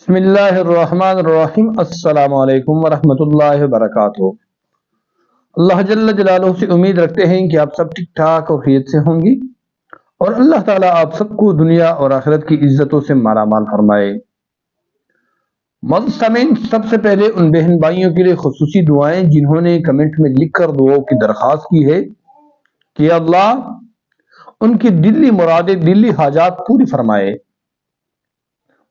بسم اللہ الرحمن الرحیم۔ السلام علیکم ورحمۃ اللہ وبرکاتہ۔ اللہ جل جلالہ سے امید رکھتے ہیں کہ آپ سب ٹھیک ٹھاک اور خیریت سے ہوں گی، اور اللہ تعالیٰ آپ سب کو دنیا اور آخرت کی عزتوں سے مالا مال فرمائے۔ سامعین، سب سے پہلے ان بہن بھائیوں کے لیے خصوصی دعائیں جنہوں نے کمنٹ میں لکھ کر دعاؤں کی درخواست کی ہے کہ اللہ ان کی دلی مرادیں، دلی حاجات پوری فرمائے،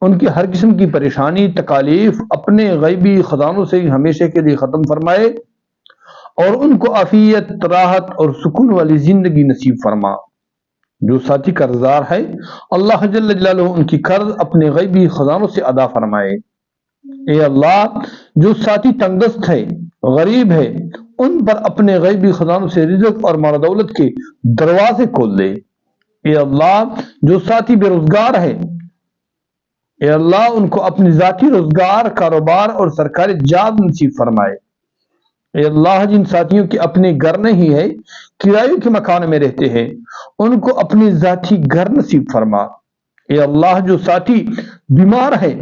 ان کی ہر قسم کی پریشانی تکالیف اپنے غیبی خزانوں سے ہمیشہ کے لیے ختم فرمائے، اور ان کو عافیت، راحت اور سکون والی زندگی نصیب فرما۔ جو ساتھی قرضدار ہے، اللہ جل جلالہ ان کی قرض اپنے غیبی خزانوں سے ادا فرمائے۔ اے اللہ، جو ساتھی تنگ دست ہے، غریب ہے، ان پر اپنے غیبی خزانوں سے رزق اور مال دولت کے دروازے کھول دے۔ اے اللہ، جو ساتھی بے روزگار ہے، اے اللہ ان کو اپنی ذاتی روزگار، کاروبار اور سرکاری جاب نصیب فرمائے۔ اے اللہ، جن ساتھیوں کے اپنے گھر نہیں ہے، کرائے کے مکان میں رہتے ہیں، ان کو اپنی ذاتی گھر نصیب فرما۔ اے اللہ، جو ساتھی بیمار ہے،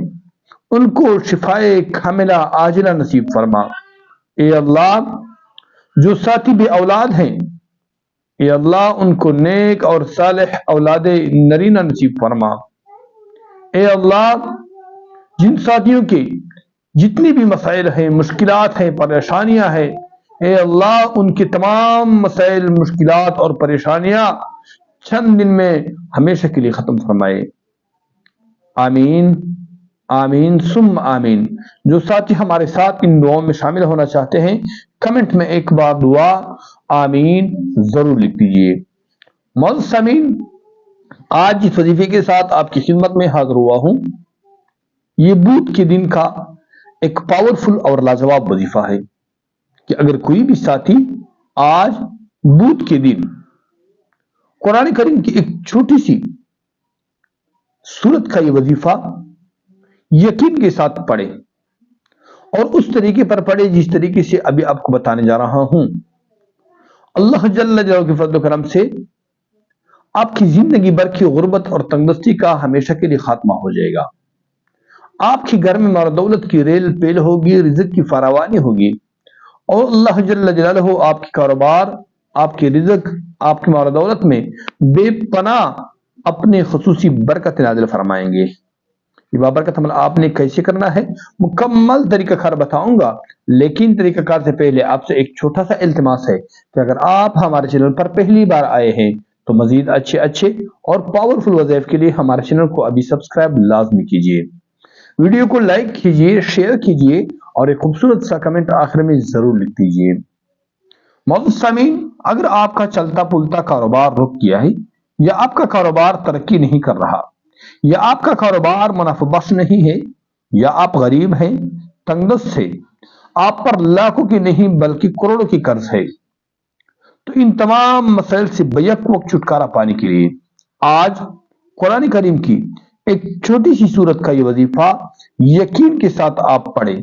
ان کو شفائے کاملہ عاجلہ نصیب فرما۔ اے اللہ، جو ساتھی بے اولاد ہیں، اے اللہ ان کو نیک اور صالح اولاد نرینہ نصیب فرما۔ اے اللہ، جن ساتھیوں کے جتنی بھی مسائل ہیں، مشکلات ہیں، پریشانیاں ہیں، اے اللہ ان کے تمام مسائل، مشکلات اور پریشانیاں چند دن میں ہمیشہ کے لیے ختم فرمائے۔ آمین آمین ثم آمین۔ جو ساتھی ہمارے ساتھ ان دعاؤں میں شامل ہونا چاہتے ہیں، کمنٹ میں ایک بار دعا آمین ضرور لکھ دیجیے۔ معزز سامعین، آج اس وظیفے کے ساتھ آپ کی خدمت میں حاضر ہوا ہوں۔ یہ بدھ کے دن کا ایک پاورفل اور لاجواب وظیفہ ہے کہ اگر کوئی بھی ساتھی آج بدھ کے دن قرآن کریم کی ایک چھوٹی سی سورت کا یہ وظیفہ یقین کے ساتھ پڑھے، اور اس طریقے پر پڑھے جس طریقے سے ابھی آپ کو بتانے جا رہا ہوں، اللہ جل جلالہ کے فضل و کرم سے آپ کی زندگی بھر کی غربت اور تنگدستی کا ہمیشہ کے لیے خاتمہ ہو جائے گا۔ آپ کے گھر میں مال دولت کی ریل پیل ہوگی، رزق کی فراوانی ہوگی، اور اللہ جل جلالہ آپ کی کاروبار، آپ کے رزق، آپ کی مال دولت میں بے پناہ اپنے خصوصی برکت نازل فرمائیں گے۔ یہ بابرکت عمل آپ نے کیسے کرنا ہے، مکمل طریقہ کار بتاؤں گا، لیکن طریقہ کار سے پہلے آپ سے ایک چھوٹا سا التماس ہے کہ اگر آپ ہمارے چینل پر پہلی بار آئے ہیں تو مزید اچھے اور پاورفل وظائف کے لیے ہمارے چینل کو ابھی سبسکرائب لازمی کیجیے، ویڈیو کو لائک کیجیے، شیئر کیجیے، اور ایک خوبصورت سا کمنٹ آخر میں ضرور لکھ دیجیے۔ معزز سامعین، اگر آپ کا چلتا پلتا کاروبار رک گیا ہے، یا آپ کا کاروبار ترقی نہیں کر رہا، یا آپ کا کاروبار منافع بخش نہیں ہے، یا آپ غریب ہیں، تنگ دست ہے، آپ پر لاکھوں کی نہیں بلکہ کروڑوں کی قرض ہے، تو ان تمام مسائل سے بیک وقت چھٹکارا پانے کے لیے آج قرآن کریم کی ایک چھوٹی سی سورت کا یہ وظیفہ یقین کے ساتھ آپ پڑھیں،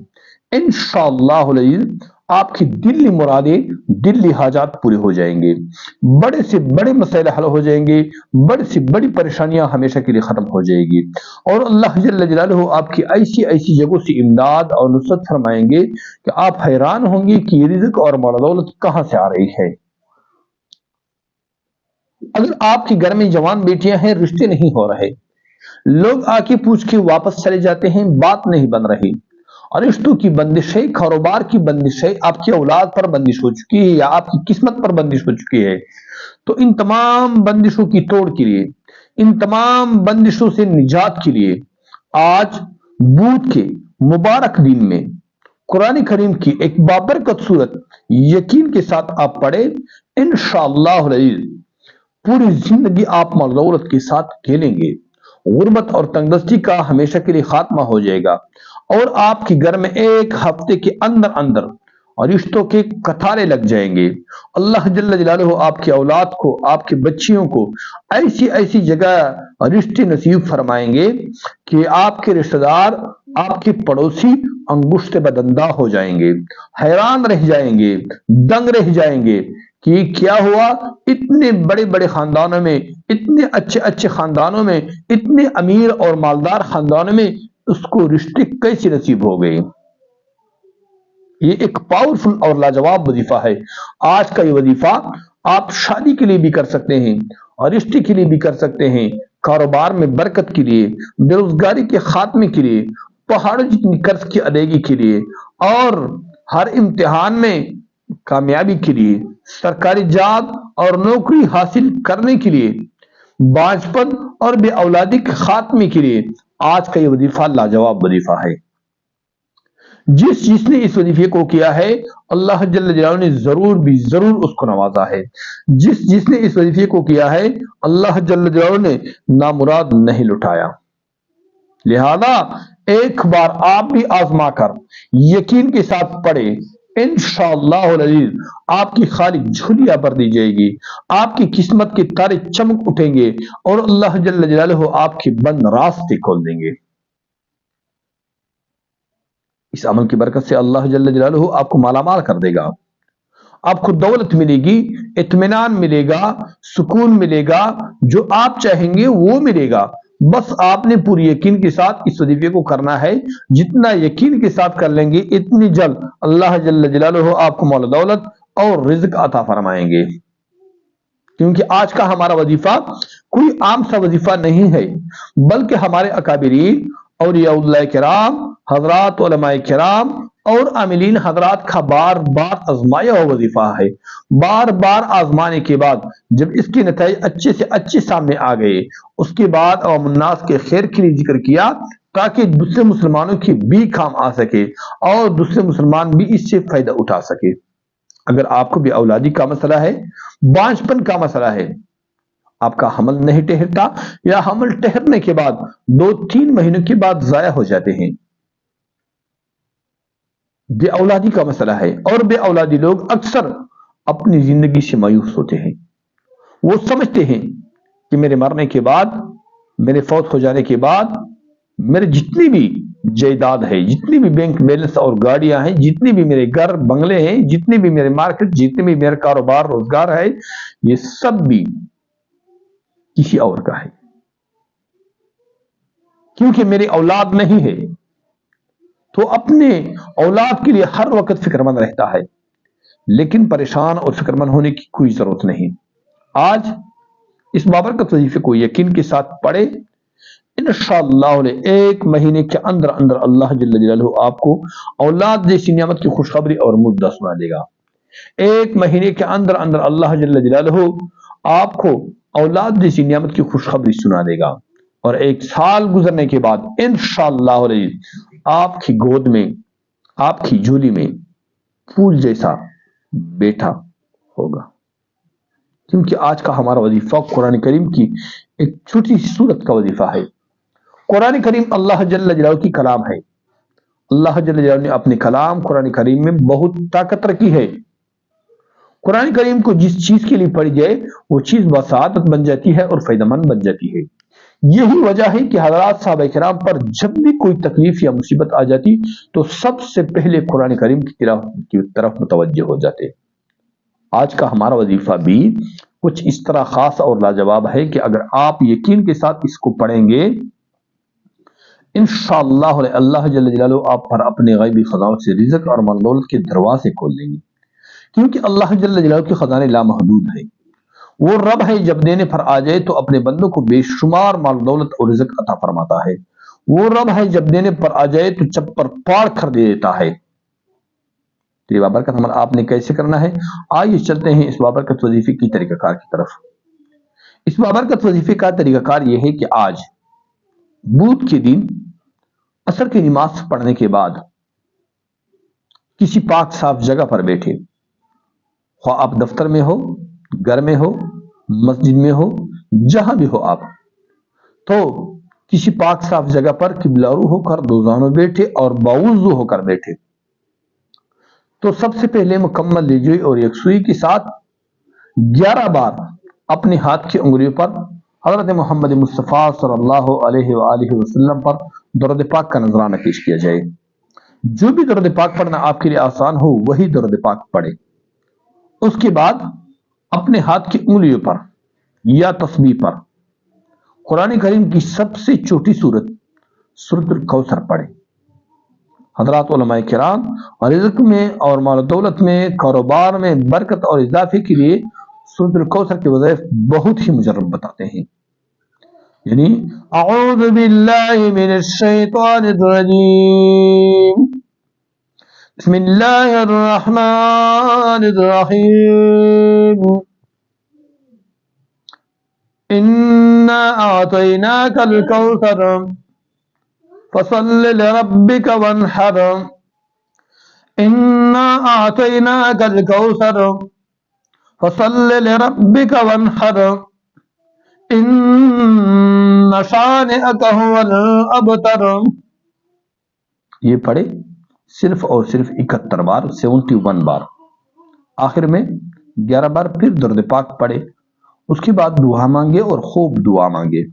انشاءاللہ العزیز آپ کی دلی مرادیں، دلی حاجات پورے ہو جائیں گے، بڑے سے بڑے مسائل حل ہو جائیں گے، بڑی سے بڑی پریشانیاں ہمیشہ کے لیے ختم ہو جائے گی، اور اللہ جل جلالہ آپ کی ایسی جگہوں سے امداد اور نصرت فرمائیں گے کہ آپ حیران ہوں گے کہ یہ رزق اور مال دولت کہاں سے آ رہی ہے۔ اگر آپ کے گھر میں جوان بیٹیاں ہیں، رشتے نہیں ہو رہے، لوگ آ کے پوچھ کے واپس چلے جاتے ہیں، بات نہیں بن رہی، اور رشتوں کی بندش ہے، کاروبار کی بندش ہے، آپ کی اولاد پر بندش ہو چکی ہے، یا آپ کی قسمت پر بندش ہو چکی ہے، تو ان تمام بندشوں کی توڑ کے لیے، ان تمام بندشوں سے نجات کے لیے آج بدھ کے مبارک دن میں قرآن کریم کی ایک بابرکت سورت یقین کے ساتھ آپ پڑھیں، انشاءاللہ العزیز پوری زندگی آپ مال دولت کے ساتھ کھیلیں گے، غربت اور تنگدستی کا ہمیشہ کے لیے خاتمہ ہو جائے گا، اور آپ کے گھر میں ایک ہفتے کے اندر رشتوں کے قطارے لگ جائیں گے۔ اللہ جل جلالہ آپ کی اولاد کو، آپ کی بچیوں کو ایسی جگہ رشتے نصیب فرمائیں گے کہ آپ کے رشتہ دار، آپ کے پڑوسی انگشت بدندہ ہو جائیں گے، حیران رہ جائیں گے، دنگ رہ جائیں گے کہ کیا ہوا، اتنے بڑے خاندانوں میں، اتنے اچھے خاندانوں میں، اتنے امیر اور مالدار خاندانوں میں اس کو رشتے کیسے نصیب ہو گئے؟ یہ ایک پاورفل اور لاجواب وظیفہ ہے۔ آج کا یہ وظیفہ آپ شادی کے لیے بھی کر سکتے ہیں اور رشتے کے لیے بھی کر سکتے ہیں، کاروبار میں برکت کے لیے، بے روزگاری کے خاتمے کے لیے، پہاڑوں جتنی قرض کی ادائیگی کے لیے، اور ہر امتحان میں کامیابی کے لیے، سرکاری جاب اور نوکری حاصل کرنے کے لیے، بانجھپن اور بے اولادی کے خاتمے کے لیے آج کا یہ وظیفہ لاجواب وظیفہ ہے۔ جس نے اس وظیفے کو کیا ہے، اللہ جل جلالہ نے ضرور بھی ضرور اس کو نوازا ہے۔ جس نے اس وظیفے کو کیا ہے، اللہ جل جلالہ نے نامراد نہیں لٹایا۔ لہذا ایک بار آپ بھی آزما کر یقین کے ساتھ پڑھے، انشاءاللہ العزیز آپ کی خالی جھولیاں بھر دی جائے گی، آپ کی قسمت کے تارے چمک اٹھیں گے اور اللہ جل جلالہ آپ کے بند راستے کھول دیں گے۔ اس عمل کی برکت سے اللہ جل جلالہ آپ کو مالا مال کر دے گا، آپ کو دولت ملے گی، اطمینان ملے گا، سکون ملے گا، جو آپ چاہیں گے وہ ملے گا۔ بس آپ نے پوری یقین کے ساتھ اس وظیفے کو کرنا ہے۔ جتنا یقین کے ساتھ کر لیں گے اتنی جلد اللہ جل جلالہ آپ کو مال دولت اور رزق عطا فرمائیں گے۔ کیونکہ آج کا ہمارا وظیفہ کوئی عام سا وظیفہ نہیں ہے، بلکہ ہمارے اکابرین، اولیاء اللہ کرام، حضرات علماء کرام اور عاملین حضرات کا بار بار آزمایا ہوا وظیفہ ہے۔ بار بار آزمانے کے بعد جب اس کے نتائج اچھے سے اچھے سامنے آ گئے، اس کے بعد عوام الناس کے خیر کے لیے ذکر کیا تاکہ دوسرے مسلمانوں کی بھی کام آ سکے اور دوسرے مسلمان بھی اس سے فائدہ اٹھا سکے۔ اگر آپ کو بھی اولادی کا مسئلہ ہے، بانجھپن کا مسئلہ ہے، آپ کا حمل نہیں ٹہرتا یا حمل ٹہرنے کے بعد 2-3 مہینوں کے بعد ضائع ہو جاتے ہیں، بے اولادی کا مسئلہ ہے، اور بے اولادی لوگ اکثر اپنی زندگی سے مایوس ہوتے ہیں۔ وہ سمجھتے ہیں کہ میرے مرنے کے بعد، میرے فوت ہو جانے کے بعد میرے جتنی بھی جائیداد ہے، جتنی بھی بینک بیلنس اور گاڑیاں ہیں، جتنی بھی میرے گھر بنگلے ہیں، جتنی بھی میرے مارکیٹ، جتنی بھی میرا کاروبار روزگار ہے، یہ سب بھی کسی اور کا ہے، کیونکہ میری اولاد نہیں ہے۔ تو اپنے اولاد کے لیے ہر وقت فکر مند رہتا ہے، لیکن پریشان اور فکر مند ہونے کی کوئی ضرورت نہیں۔ آج اس بابرکت وظیفے کو یقین کے ساتھ پڑھے، انشاءاللہ 1 مہینے کے اندر اندر اللہ جل جلالہ آپ کو اولاد جیسی نعمت کی خوشخبری اور مدعا سنا دے گا۔ 1 مہینے کے اندر اندر اللہ جل جلالہ آپ کو اولاد جیسی نعمت کی خوشخبری سنا دے گا، اور 1 سال گزرنے کے بعد انشاءاللہ آپ کی گود میں، آپ کی جھولی میں پھول جیسا بیٹا ہوگا۔ کیونکہ آج کا ہمارا وظیفہ قرآن کریم کی ایک چھوٹی سی سورت کا وظیفہ ہے۔ قرآن کریم اللہ جل جلالہ کی کلام ہے۔ اللہ جل جلالہ نے اپنے کلام قرآن کریم میں بہت طاقت رکھی ہے۔ قرآن کریم کو جس چیز کے لیے پڑھی جائے وہ چیز بسعادت بن جاتی ہے اور فائدہ مند بن جاتی ہے۔ یہی وجہ ہے کہ حضرات صحابہ کرام پر جب بھی کوئی تکلیف یا مصیبت آ جاتی تو سب سے پہلے قرآن کریم کی طرف متوجہ ہو جاتے۔ آج کا ہمارا وظیفہ بھی کچھ اس طرح خاص اور لاجواب ہے کہ اگر آپ یقین کے ساتھ اس کو پڑھیں گے، انشاءاللہ اللہ جل جلالہ آپ پر اپنے غیبی خزانوں سے رزق اور مال دولت کے دروازے کھول دیں گے، کیونکہ اللہ جل جلالہ کے خزانے لامحدود ہیں۔ وہ رب ہے، جب دینے پر آ جائے تو اپنے بندوں کو بے شمار مال دولت اور رزق عطا فرماتا ہے۔ وہ رب ہے، جب دینے پر آ جائے تو چپر پاڑ کر دے دیتا ہے۔ یہ بابرکت عمل آپ نے کیسے کرنا ہے؟ آئیے چلتے ہیں اس بابرکت وظیفے کی طریقہ کار کی طرف۔ اس بابرکت وظیفے کا طریقہ کار یہ ہے کہ آج بدھ کے دن عصر کی نماز پڑھنے کے بعد کسی پاک صاف جگہ پر بیٹھے، خواہ آپ دفتر میں ہو، گھر میں ہو، مسجد میں ہو، جہاں بھی ہو آپ، تو کسی پاک صاف جگہ پر قبلہ رو ہو کر دوزانوں بیٹھے اور باوضو ہو کر بیٹھے۔ تو سب سے پہلے مکمل لیجوئی اور یکسوئی کے ساتھ 11 بار اپنے ہاتھ کی انگلیوں پر حضرت محمد مصطفیٰ صلی اللہ علیہ وآلہ وسلم پر درود پاک کا نذرانہ پیش کیا جائے۔ جو بھی درود پاک پڑھنا آپ کے لیے آسان ہو وہی درود پاک پڑھے۔ اس کے بعد اپنے ہاتھ کی انگلیوں پر یا تسبیح پر قرآن کریم کی سب سے چھوٹی سورت سورۃ الکوثر پڑھیں۔ حضرات علماء کرام رزق میں اور مال و دولت میں، کاروبار میں برکت اور اضافے کے لیے سورۃ الکوثر کے وظائف بہت ہی مجرب بتاتے ہیں۔ یعنی اعوذ باللہ من الشیطان الرجیم، بسم اللہ الرحمن الرحیم، انا اعطیناک الکوثر فصل لربک وانحر، انا اعطیناک الکوثر فصل لربک وانحر، ان شانئک هو الابتر۔ یہ پڑھے صرف اور صرف 71 بار، 71 بار، آخر میں 11 بار پھر درود پاک پڑھے۔ اس کے بعد دعا مانگے اور خوب دعا مانگے،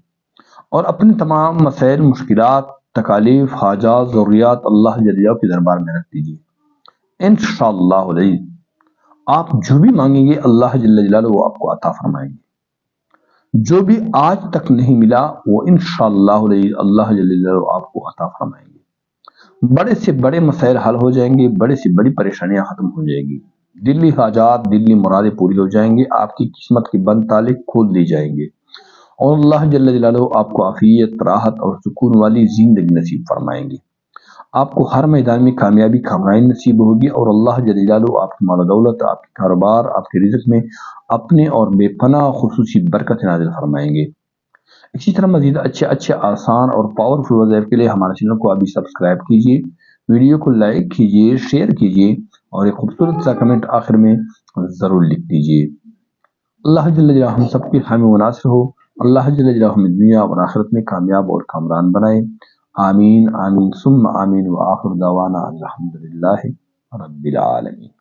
اور اپنے تمام مسائل، مشکلات، تکالیف، حاجات، ضروریات اللہ جل جلالہ کے دربار میں رکھ دیجیے۔ انشاءاللہ العزیز آپ جو بھی مانگیں گے اللہ جل جلالہ وہ آپ کو عطا فرمائیں گے۔ جو بھی آج تک نہیں ملا وہ انشاءاللہ العزیز اللہ جل جلالہ آپ کو عطا فرمائیں گے۔ بڑے سے بڑے مسائل حل ہو جائیں گے، بڑے سے بڑی پریشانیاں ختم ہو جائیں گی، دلی حاجات، دلی مرادیں پوری ہو جائیں گے، آپ کی قسمت کے بند تالے کھول دی جائیں گے، اور اللہ جل جلالہ آپ کو عافیت، راحت اور سکون والی زندگی نصیب فرمائیں گے۔ آپ کو ہر میدان میں کامیابی، کامرانی نصیب ہوگی، اور اللہ جل جلالہ آپ کی مال و دولت، آپ کے کاروبار، آپ کے رزق میں اپنے اور بے پناہ خصوصی برکت نازل فرمائیں گے۔ اسی طرح مزید اچھے آسان اور پاورفل وظائف کے لیے ہمارے چینل کو ابھی سبسکرائب کیجیے، ویڈیو کو لائک کیجیے، شیئر کیجیے، اور ایک خوبصورت سا کمنٹ آخر میں ضرور لکھ دیجیے۔ اللہ جل جلالہ ہم سب کے حامی و ناصر ہو، اللہ جل جلالہ ہمیں دنیا اور آخرت میں کامیاب اور کامران بنائے، آمین آمین ثم آمین، وآخر دعوانا الحمدللہ رب العالمین۔